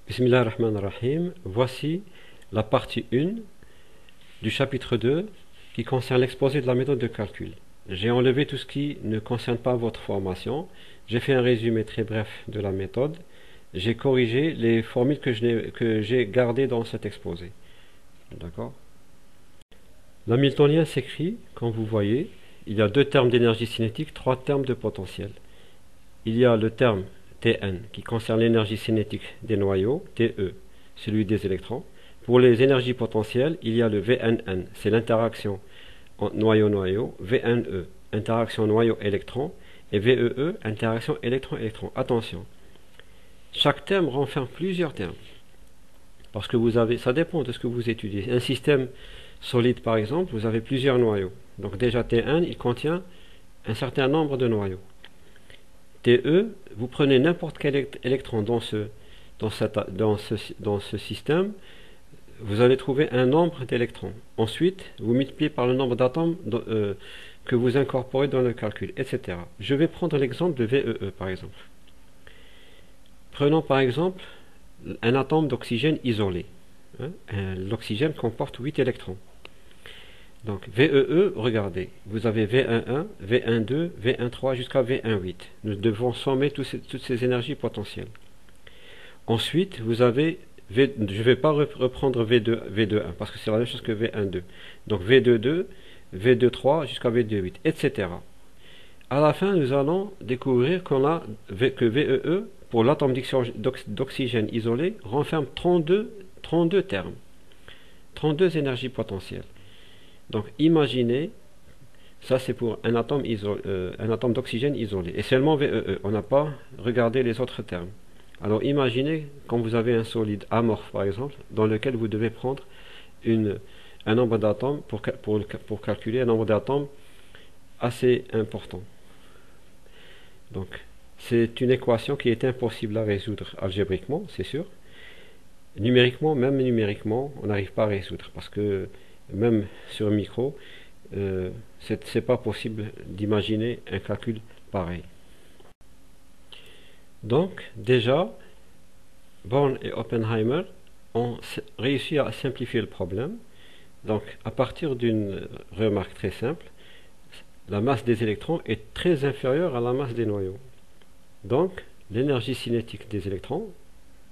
Bismillah ar-Rahman ar-Rahim. Voici la partie 1 du chapitre 2 qui concerne l'exposé de la méthode de calcul. J'ai enlevé tout ce qui ne concerne pas votre formation. J'ai fait un résumé très bref de la méthode. J'ai corrigé les formules que j'ai gardées dans cet exposé. D'accord? L'hamiltonien s'écrit, comme vous voyez, il y a deux termes d'énergie cinétique, trois termes de potentiel. Il y a le terme Tn qui concerne l'énergie cinétique des noyaux, Te, celui des électrons. Pour les énergies potentielles, il y a le Vnn, c'est l'interaction noyau-noyau, Vne, interaction noyau-électron, et Vee, interaction électron-électron. Attention, chaque terme renferme plusieurs termes, parce que ça dépend de ce que vous étudiez. Un système solide, par exemple, vous avez plusieurs noyaux. Donc déjà Tn, il contient un certain nombre de noyaux. Te, vous prenez n'importe quel électron dans ce système, vous allez trouver un nombre d'électrons. Ensuite, vous multipliez par le nombre d'atomes que vous incorporez dans le calcul, etc. Je vais prendre l'exemple de Vee, par exemple. Prenons par exemple un atome d'oxygène isolé. L'oxygène comporte 8 électrons. Donc Vee, regardez, vous avez V11, V12, V13 jusqu'à V18. Nous devons sommer toutes ces énergies potentielles. Ensuite, vous avez, je ne vais pas reprendre V21 parce que c'est la même chose que V12. Donc V22, V23 jusqu'à V28, etc. À la fin, nous allons découvrir que Vee, pour l'atome d'oxygène isolé, renferme 32 termes, 32 énergies potentielles. Donc imaginez, ça c'est pour un atome d'oxygène isolé, et seulement Vee, on n'a pas regardé les autres termes. Alors imaginez quand vous avez un solide amorphe par exemple, dans lequel vous devez prendre un nombre d'atomes pour calculer un nombre d'atomes assez important. Donc c'est une équation qui est impossible à résoudre algébriquement, c'est sûr. Même numériquement, on n'arrive pas à résoudre, parce que même sur un micro, c'est pas possible d'imaginer un calcul pareil. Donc, déjà, Born et Oppenheimer ont réussi à simplifier le problème. Donc, à partir d'une remarque très simple, la masse des électrons est très inférieure à la masse des noyaux. Donc, l'énergie cinétique des électrons,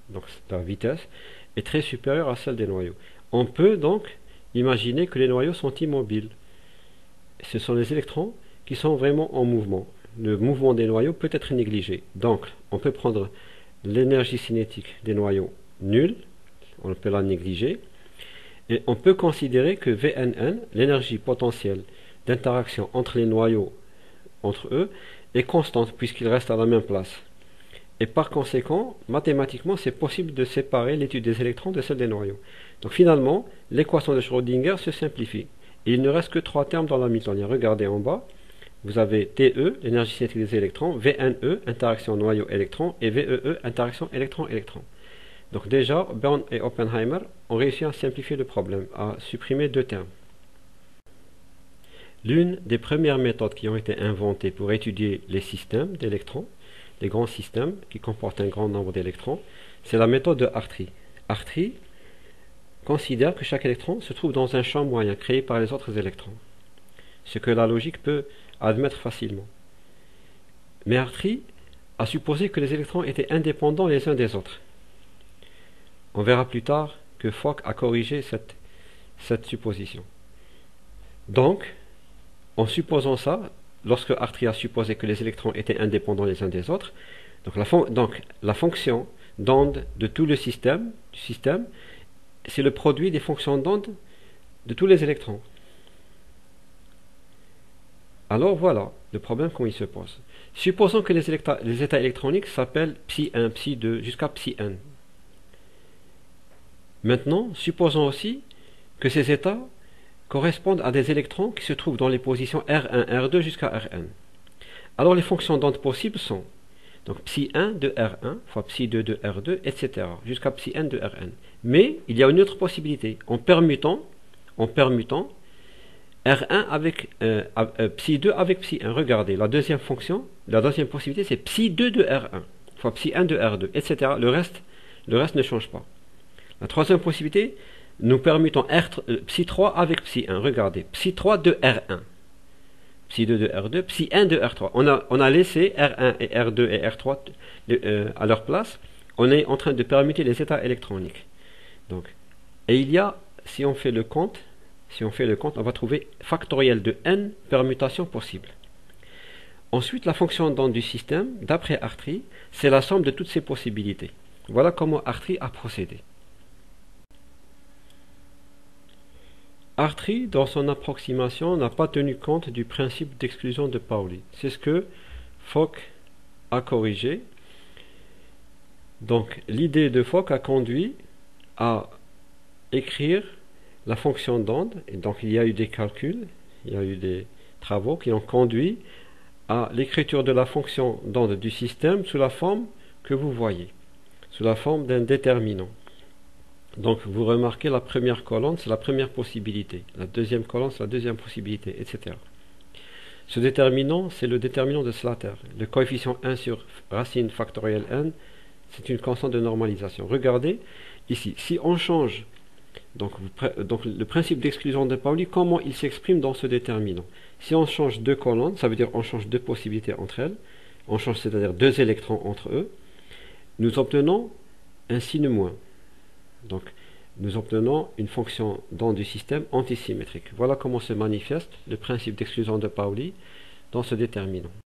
donc la vitesse, est très supérieure à celle des noyaux. On peut donc imaginer que les noyaux sont immobiles. Ce sont les électrons qui sont vraiment en mouvement. Le mouvement des noyaux peut être négligé. Donc, on peut prendre l'énergie cinétique des noyaux nulle, on peut la négliger, et on peut considérer que Vnn, l'énergie potentielle d'interaction entre les noyaux, entre eux, est constante puisqu'ils restent à la même place. Et par conséquent, mathématiquement, c'est possible de séparer l'étude des électrons de celle des noyaux. Donc finalement, l'équation de Schrödinger se simplifie. Et il ne reste que trois termes dans l'hamiltonien. Regardez en bas, vous avez Te, l'énergie cinétique des électrons, Vne, interaction noyau-électron, et Vee, interaction électron-électron. Donc déjà, Born et Oppenheimer ont réussi à simplifier le problème, à supprimer deux termes. L'une des premières méthodes qui ont été inventées pour étudier les systèmes d'électrons, les grands systèmes qui comportent un grand nombre d'électrons, c'est la méthode de Hartree. Hartree considère que chaque électron se trouve dans un champ moyen créé par les autres électrons, ce que la logique peut admettre facilement. Mais Hartree a supposé que les électrons étaient indépendants les uns des autres. On verra plus tard que Fock a corrigé cette supposition. Donc, en supposant ça, lorsque Hartree a supposé que les électrons étaient indépendants les uns des autres, donc la fonction d'onde de tout le système, c'est le produit des fonctions d'onde de tous les électrons. Alors voilà le problème qu'on y se pose. Supposons que les états électroniques s'appellent ψ1, ψ2 jusqu'à ψn. Maintenant, supposons aussi que ces états correspondent à des électrons qui se trouvent dans les positions R1, R2 jusqu'à Rn. Alors les fonctions d'onde possibles sont donc ψ1 de R1 fois ψ2 de R2, etc. jusqu'à ψn de Rn. Mais il y a une autre possibilité. En permutant R1 avec ψ2 avec ψ1. Regardez, la deuxième possibilité, c'est ψ2 de R1 fois ψ1 de R2, etc. Le reste, le reste ne change pas. La troisième possibilité, nous permettons psi3 avec psi1. Regardez, psi3 de R1, psi2 de R2, psi1 de R3. On a laissé R1 et R2 et R3 à leur place. On est en train de permuter les états électroniques. Donc, et il y a, si on fait le compte, on va trouver factoriel de n permutations possibles. Ensuite, la fonction d'onde du système, d'après Hartree, c'est la somme de toutes ces possibilités. Voilà comment Hartree a procédé. Hartree, dans son approximation, n'a pas tenu compte du principe d'exclusion de Pauli. C'est ce que Fock a corrigé. Donc, l'idée de Fock a conduit à écrire la fonction d'onde, et donc il y a eu des calculs, il y a eu des travaux qui ont conduit à l'écriture de la fonction d'onde du système sous la forme que vous voyez, sous la forme d'un déterminant. Donc vous remarquez, la première colonne, c'est la première possibilité, la deuxième colonne, c'est la deuxième possibilité, etc. Ce déterminant, c'est le déterminant de Slater. Le coefficient 1 sur racine factorielle n, c'est une constante de normalisation. Regardez ici, si on change donc le principe d'exclusion de Pauli, comment il s'exprime dans ce déterminant. Si on change deux colonnes, ça veut dire on change deux possibilités entre elles, on change c'est-à-dire deux électrons entre eux, nous obtenons un signe moins. Donc nous obtenons une fonction d'onde du système antisymétrique. Voilà comment se manifeste le principe d'exclusion de Pauli dans ce déterminant.